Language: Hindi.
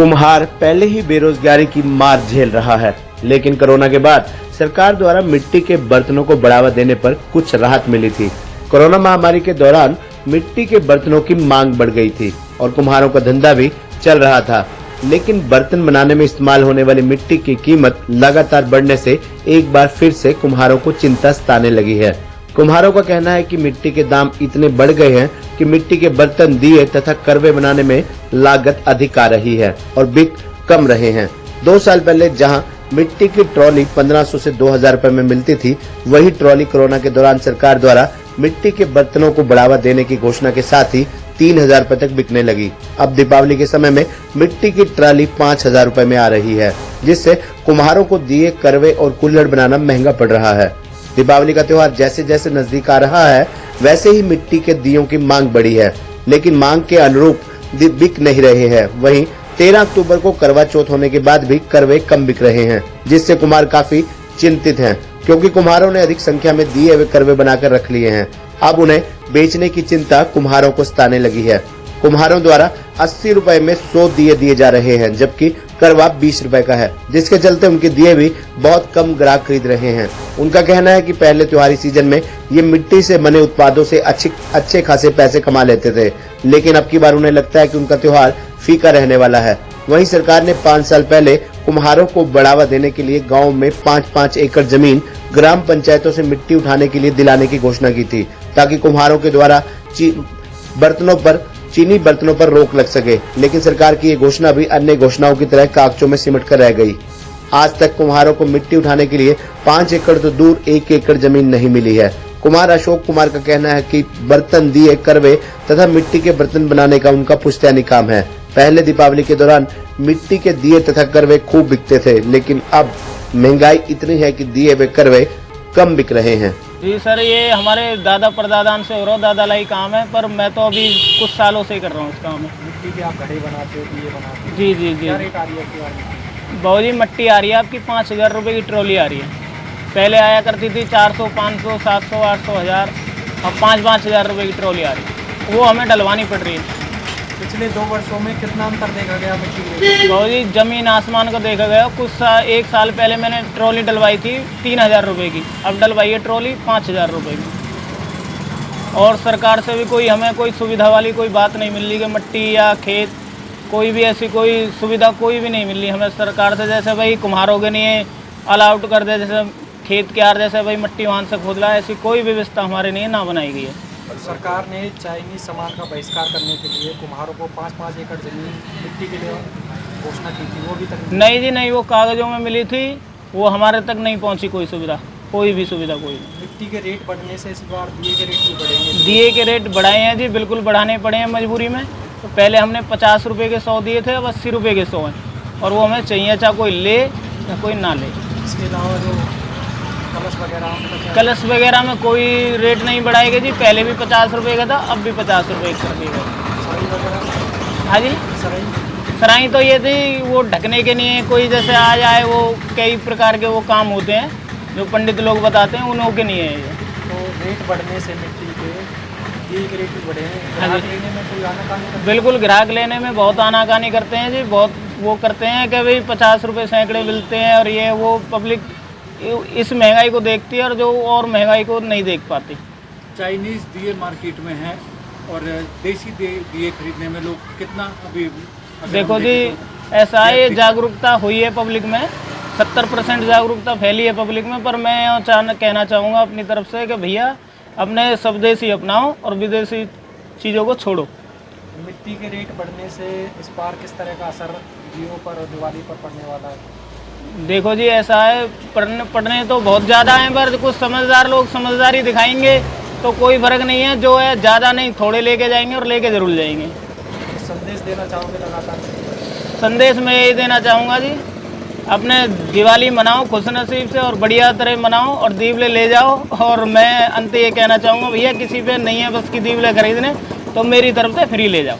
कुम्हार पहले ही बेरोजगारी की मार झेल रहा है, लेकिन कोरोना के बाद सरकार द्वारा मिट्टी के बर्तनों को बढ़ावा देने पर कुछ राहत मिली थी। कोरोना महामारी के दौरान मिट्टी के बर्तनों की मांग बढ़ गई थी और कुम्हारों का धंधा भी चल रहा था, लेकिन बर्तन बनाने में इस्तेमाल होने वाली मिट्टी की कीमत लगातार बढ़ने से एक बार फिर से कुम्हारों को चिंता सताने लगी है। कुम्हारों का कहना है कि मिट्टी के दाम इतने बढ़ गए हैं कि मिट्टी के बर्तन, दिए तथा करवे बनाने में लागत अधिक आ रही है और बिक कम रहे हैं। 2 साल पहले जहां मिट्टी की ट्रॉली 1500 से 2000 रुपए में मिलती थी, वही ट्रॉली कोरोना के दौरान सरकार द्वारा मिट्टी के बर्तनों को बढ़ावा देने की घोषणा के साथ ही 3000 रुपए तक बिकने लगी। अब दीपावली के समय में मिट्टी की ट्रॉली 5000 रुपए में आ रही है, जिससे कुम्हारों को दिए, करवे और कुल्हड़ बनाना महंगा पड़ रहा है। दीपावली का त्योहार जैसे जैसे नजदीक आ रहा है, वैसे ही मिट्टी के दियों की मांग बढ़ी है, लेकिन मांग के अनुरूप बिक नहीं रहे हैं। वहीं 13 अक्टूबर को करवा चौथ होने के बाद भी करवे कम बिक रहे हैं, जिससे कुम्हार काफी चिंतित हैं, क्योंकि कुम्हारों ने अधिक संख्या में दिए व करवे बनाकर रख लिए हैं। अब उन्हें बेचने की चिंता कुम्हारों को सताने लगी है। कुम्हारों द्वारा 80 रुपए में 100 दिए जा रहे हैं, जबकि करवा 20 रुपए का है, जिसके चलते उनके दिए भी बहुत कम ग्राहक खरीद रहे हैं। उनका कहना है कि पहले त्योहारी सीजन में ये मिट्टी से बने उत्पादों से अच्छे खासे पैसे कमा लेते थे, लेकिन अब की बार उन्हें लगता है कि उनका त्योहार फीका रहने वाला है। वहीं सरकार ने 5 साल पहले कुम्हारों को बढ़ावा देने के लिए गाँव में 5-5 एकड़ जमीन ग्राम पंचायतों से मिट्टी उठाने के लिए दिलाने की घोषणा की थी, ताकि कुम्हारों के द्वारा चीनी बर्तनों पर रोक लग सके। लेकिन सरकार की ये घोषणा भी अन्य घोषणाओं की तरह कागजों में सिमट कर रह गई। आज तक कुम्हारों को मिट्टी उठाने के लिए 5 एकड़ तो दूर 1 एकड़ जमीन नहीं मिली है। कुम्हार अशोक कुमार का कहना है कि बर्तन, दिए, करवे तथा मिट्टी के बर्तन बनाने का उनका पुश्तैनी काम है। पहले दीपावली के दौरान मिट्टी के दिए तथा करवे खूब बिकते थे, लेकिन अब महंगाई इतनी है कि दिए व करवे कम बिक रहे हैं। जी सर, ये हमारे दादा परदादान से हो रहा, दादा लाई काम है, पर मैं तो अभी कुछ सालों से ही कर रहा हूँ इस काम में। मिट्टी के आप घड़े बनाते हो, दिए बनाते हो? जी जी जी। क्या रेट आ रही है आपकी वाली? बहुत ही मिट्टी आ रही है आपकी 5000 रुपये की ट्रॉली आ रही है। पहले आया करती थी 400, 500, 700, 800, 1000, अब 5-5 हज़ार रुपये की ट्रॉली आ रही है। वो हमें डलवानी पड़ रही है। पिछले 2 वर्षों में कितना अंतर देखा गया मिट्टी के? बहुत ही जमीन आसमान का देखा गया। एक साल पहले मैंने ट्रॉली डलवाई थी 3000 रुपये की, अब डलवाई है ट्रॉली 5000 रुपये की। और सरकार से भी हमें कोई सुविधा वाली कोई बात नहीं मिल रही कि मिट्टी या खेत कोई भी ऐसी कोई सुविधा कोई भी नहीं मिल रही हमें सरकार से। जैसे भाई कुम्हारों के लिए अलाउट कर दे, जैसे खेत के यार जैसे भाई मिट्टी वहाँ से खोद ला, ऐसी कोई व्यवस्था हमारे लिए ना बनाई गई है। सरकार ने चाइनीज सामान का बहिष्कार करने के लिए कुम्हारों को 5-5 एकड़ जमीन मिट्टी के लिए घोषणा की थी, वो भी तक नहीं जी नहीं, वो कागजों में मिली थी, वो हमारे तक नहीं पहुंची कोई सुविधा, कोई भी सुविधा कोई नहीं। मिट्टी के रेट बढ़ने से इस बार दिए के रेट भी बढ़ेंगे? दिए के रेट बढ़ाए हैं जी, बिल्कुल बढ़ाने पड़े हैं मजबूरी में। तो पहले हमने 50 रुपये के 100 दिए थे, अब 80 रुपये के 100 हैं, और वो हमें चाहिए, चाहे कोई ले या कोई ना ले। इसके अलावा जो कलश वगैरह में कोई रेट नहीं बढ़ाएगा जी। पहले भी 50 रुपये का था, अब भी 50 रुपये कर दिएगा। हाँ जी, सराई तो ये थी वो ढकने के लिए, कोई जैसे आ जाए, वो कई प्रकार के वो काम होते हैं जो पंडित लोग बताते हैं, उन्हों के लिए है ये। तो रेट बढ़ने से मिट्टी के दिए के रेट भी बढ़े हैं। ग्राहक लेने में कोई आनाकानी? बिल्कुल, ग्राहक लेने में बहुत आनाकानी करते हैं जी, बहुत वो करते हैं कि भाई 50 रुपये सैकड़े मिलते हैं, और ये वो पब्लिक इस महंगाई को देखती है और जो और महंगाई को नहीं देख पाती। चाइनीज दिए मार्केट में है और देसी दिए खरीदने में लोग कितना अभी देखो जी, ऐसा है जागरूकता हुई है पब्लिक में, 70% जागरूकता फैली है पब्लिक में, पर मैं कहना चाहूँगा अपनी तरफ से कि भैया अपने स्वदेशी अपनाओ और विदेशी चीज़ों को छोड़ो। मिट्टी के रेट बढ़ने से इस बार किस तरह का असर दियों पर और दिवाली पर पड़ने वाला है? देखो जी, ऐसा है, पढ़ने तो बहुत ज़्यादा हैं, पर कुछ समझदार लोग समझदारी दिखाएंगे तो कोई फ़र्क नहीं है। जो है ज़्यादा नहीं, थोड़े लेके जाएंगे और लेके ज़रूर जाएंगे। संदेश देना चाहोगे लगातार? संदेश मैं यही देना चाहूँगा जी, अपने दिवाली मनाओ खुश नसीब से और बढ़िया तरह मनाओ और दीवले ले जाओ। और मैं अंत ये कहना चाहूँगा, भैया किसी पे नहीं है बस की दीवले खरीदने, तो मेरी तरफ से फ्री ले जाओ।